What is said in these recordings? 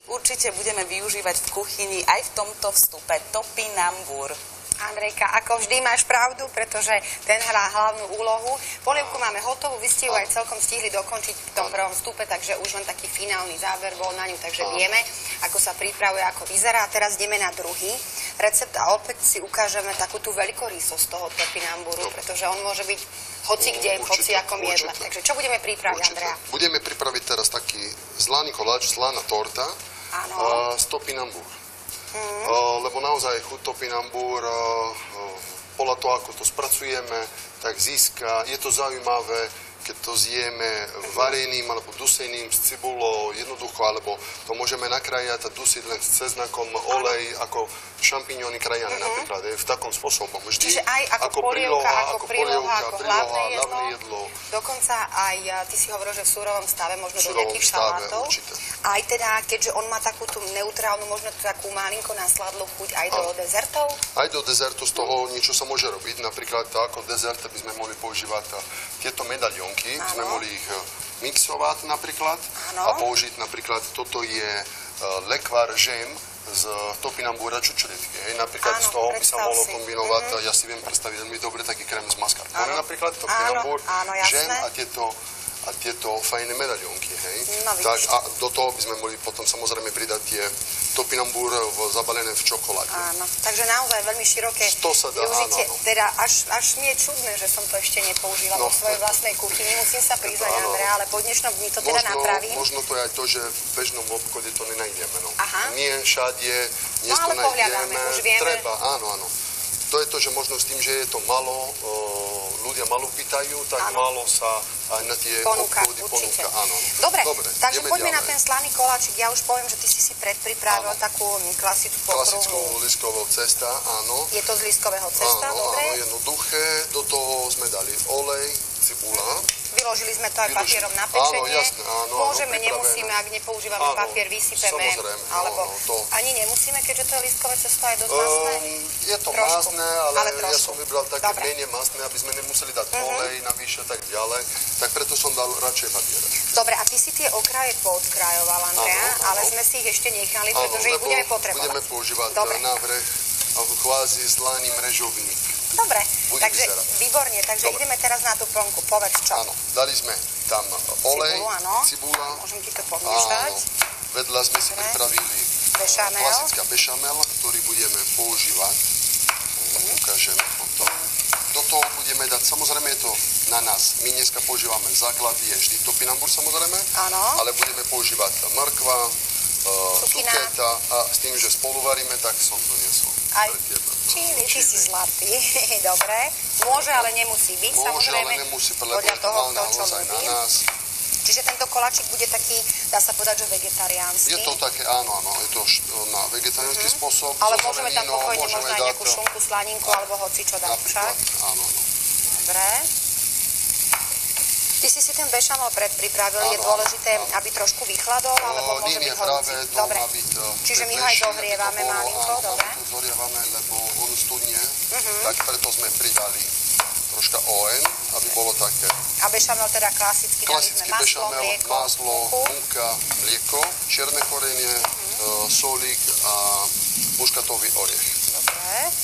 Určite budeme využívať v kuchyni aj v tomto vstupe topinambur. Andrejka, ako vždy máš pravdu, pretože ten hrá hlavnú úlohu. Polievku máme hotovú, vy ste ju aj celkom stihli dokončiť v tom prvom vstupe, takže už len taký finálny záver bol na ňu, takže vieme, ako sa pripravuje, ako vyzerá. A teraz ideme na druhý recept a opäť si ukážeme takú tú veľkorysosť toho topinamburu, pretože on môže byť hoci kde, hoci akom jedle. Takže čo budeme pripraviť, Andrea? Budeme pripraviť teraz taký zlaný koláč, zlaná torta z topinambur. Lebo naozaj chuť topinambur, podľa toho, ako to spracujeme, tak získa, je to zaujímavé, keď to zjeme vareným alebo duseným s cibulou, jednoducho, alebo to môžeme nakrájať a dusiť len s ceznakom, olej, ako šampiňóny krajané napríklad, v takom spôsobom. Vždy čiže aj ako príloha, ako hlavné jedlo. Dokonca aj, ty si hovoril, že v súrovom stave, možno do nejakých šalátov. Určite. Aj teda, keďže on má takú tú neutrálnu, možno takú malinko nasladlú chuť aj do dezertov? Aj do dezertu z toho niečo sa môže robiť. Napríklad ako dezert by sme mohli používať tieto medaľonky. By sme mohli ich mixovať napríklad a použiť napríklad, toto je lekvár žem z topinambura čučoriedky. Napríklad z toho by sa mohlo kombinovať, ja si viem predstaviť veľmi dobre taký krém z mascarpone, napríklad topinambur, žem a tieto fajné medaľonky, hej. Tak a do toho by sme mohli potom samozrejme pridať tie topinambur zabalené v čokoláde. Áno, takže naozaj veľmi široké využitie. Teda až mi je čudné, že som to ešte nepoužila vo svojej vlastnej kuchyni. Musím sa priznať, Andrea, ale po dnešnom dni to teda napravím. Možno to je aj to, že v bežnom obchode to nenájdeme. Nie všade, dnes to nájdeme. Už vieme. Treba, áno. To je to, že možno s tým, že je to malo, ľudia malo pýtajú, tak málo sa aj na tie obchody ponúka. Áno. Dobre, takže poďme na ten slaný koláčik. Ja už poviem, že ty si predpripravil takú klasickú lístkového cesta, áno. Je to z lístkového cesta, dobre? Áno, jednoduché. Do toho sme dali olej, cibula. Vyložili sme to aj papierom na pečenie. Áno, jasné, áno. Môžeme, nemusíme, ak nepoužívame papier, vysypeme. Alebo ani nemusíme, keďže to je lístkové cesto, aj dosť masné? Je to masné, ale ja som vybral také menej masné, aby sme nemuseli dať olej navyše a tak ďalej. Tak preto som dal radšej papier. Dobre, a ty si tie okraje poodkrajoval, Andrea, ale sme si ich ešte nechali, pretože ich budeme potrebovať. Budeme používať návrh ako kvázi zlaný mrežovník. Dobre, takže výborne, takže ideme teraz na tú plnku, povedz čo. Áno, dali sme tam olej, cibula. Môžem ti to pomiešať. Vedľa sme si pripravili klasická bešamel, ktorý budeme používať. Ukážem potom. Do toho budeme dať, samozrejme je to na nás. My dneska používame základ, je vždy topinambur samozrejme, ale budeme používať mrkva, cuketa a s tým, že spolu varíme, tak som to niesol. Aj čili, ty si zlatý, dobre. Môže, ale nemusí byť, samozrejme. Môže, ale nemusí, lebo je to mal naozaj na nás. Čiže tento koláčik bude taký, dá sa povedať, že vegetariánsky. Je to také, áno, je to na vegetariánsky spôsob. Ale môžeme tam pokojne možno aj nejakú šunku, slaninku alebo hoci čo dať však. Áno. Dobre. Ty si ten bešamel predpripravil, je dôležité, aby trošku vychladol, alebo môže byť hoci. Dobre, čiže my ho aj zohrievame malinko, dobre? Áno, zohrievame, lebo on studne, tak preto sme pridali troška oheň, aby bolo také. A bešamel teda klasicky, dali sme maslo, múka, mlieko, čierne korenie, solík a muškatový oriech. Dobre.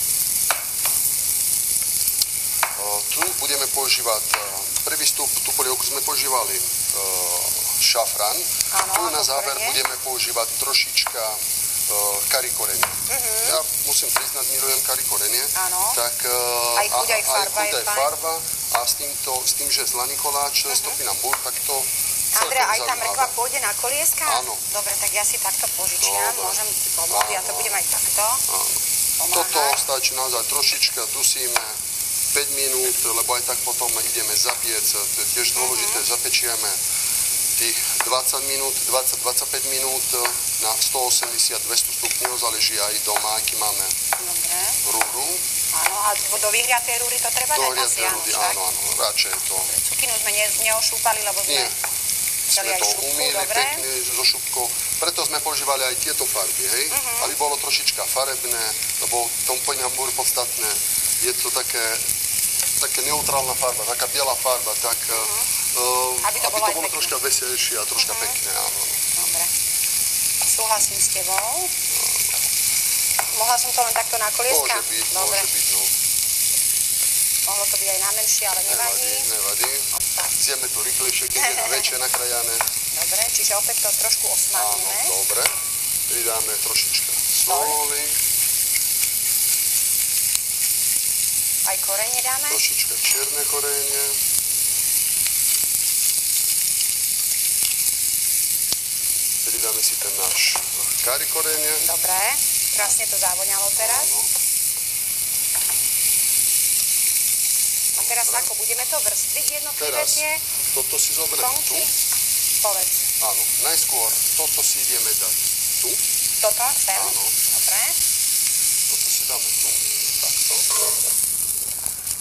Tu budeme používať prvý vstup, tú polievku sme používali šafran. Tu na záver budeme používať trošička kari korenie. Ja musím priznať, milujem kari korenie. Tak aj chuť, aj farba. A s tým, že zlaný koláč z topinambur, tak to Andrea, aj tá mrkva pôjde na kolieska? Áno. Dobre, tak ja si takto požičiam, môžem ti pomôcť, ja to budem aj takto. Toto stačí naozaj trošička, dusíme 5 minút, lebo aj tak potom ideme zapiec, to je tiež dôležité, zapečieme tých 20 minút, 20-25 minút na 180-200 stupňov, záleží aj doma, aký máme rúru. Áno, a do vyhriatej rúry to treba dať asi, áno, radšej to. Cukinu sme neošúpali, lebo sme sme to umýli pekne so šupkou, preto sme používali aj tieto farby, hej, aby bolo trošička farebné, lebo v tom topinambur podstatné je to také neutrálna farba, taká biela farba, tak aby to bolo troška veselšie a troška pekné, áno. Dobre. súhlasím s tebou. Mohla som to len takto na kolieska? Môže byť, no. Mohlo to byť aj na menšie, ale nevadí. Nevadí. Zjeme to rýchlejšie, keď je na väčšie nakrajané. Dobre, čiže opäť to trošku osmadíme. Áno, dobre. Pridáme trošička soli. Aj korene dáme? Trošička čierne korene. Pridáme si ten náš kari korene. Dobre, krásne to zavoňalo teraz. Áno. A teraz ako, budeme to vrstviť jednotlivé tie? Toto si zoberieme tu. Povedz. Áno, najskôr toto si ideme dať tu. Toto? Sem? Áno. Dobre. Toto si dáme tu. Takto.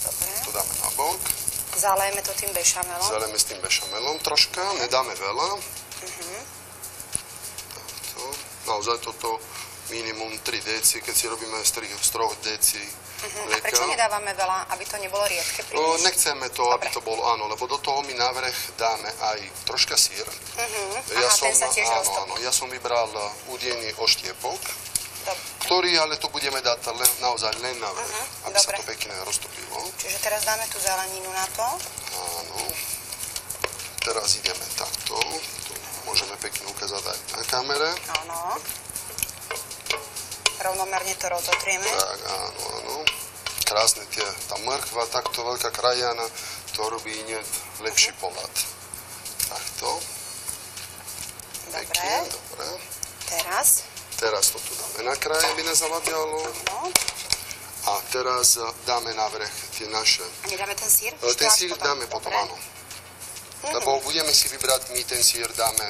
Dobre. To dáme na bok. Zalejeme to tým bešamelom. Zalejeme s tým bešamelom troška, nedáme veľa. Takto. Naozaj toto minimum 3 deci, keď si robíme z 3 deci mlieka. A prečo nedávame veľa, aby to nebolo riedke príliš? Nechceme to, aby to bolo, áno, lebo do toho my na vrch dáme aj troška sír. Ten sa tiež roztopí. Áno, ja som vybral udený oštiepok, ktorý, ale to budeme dať naozaj len na vrch, aby sa to pekne roztopilo. Čiže teraz dáme tú zeleninu na to. Áno. Teraz ideme takto. To môžeme pekne ukázať aj na kamere. Áno. Rovnomerne to rozotrieme. Tak, áno. Krásne tá mrkva, takto veľká krajana, to robí hneď lepší pohľad. Takto. Pekne, dobre. Teraz to tu dáme na kraj, aby nezavadialo. A teraz dáme na vrch tie naše. A nedáme ten sír? Ten sír dáme potom, áno. Lebo budeme si vybrať, my ten sír dáme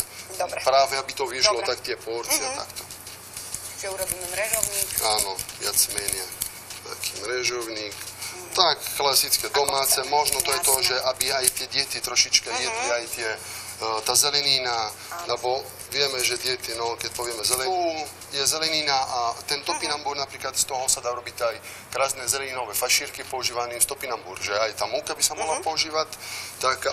práve, aby to vyšlo tak tie porcie, takto. Že urobíme mrežovník. Áno, viac menej taký mrežovník. Tak, klasické domáce, možno to je to, že aby aj tie deti trošička jedli aj tá zelenina, lebo vieme, že deti, no keď povieme zeleninu, je zelenina a ten topinambur napríklad z toho sa dá robiť aj krásne zeleninové fašírky používaným z topinambur, že aj tá múka by sa mohla používať, tak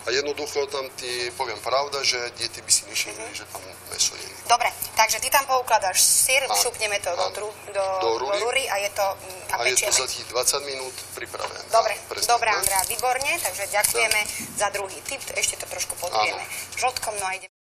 a jednoducho tam ti poviem pravda, že deti by si nešimli, že tam meso je. Dobre, takže ty tam poukladáš syr, šupneme to do rúry a je to a pečieme. A je to za tých 20 minút pripravené. Dobre, Andrea, výborne, takže ďakujeme za druhý tip, ešte to trošku podrieme žltkom, no a ideme.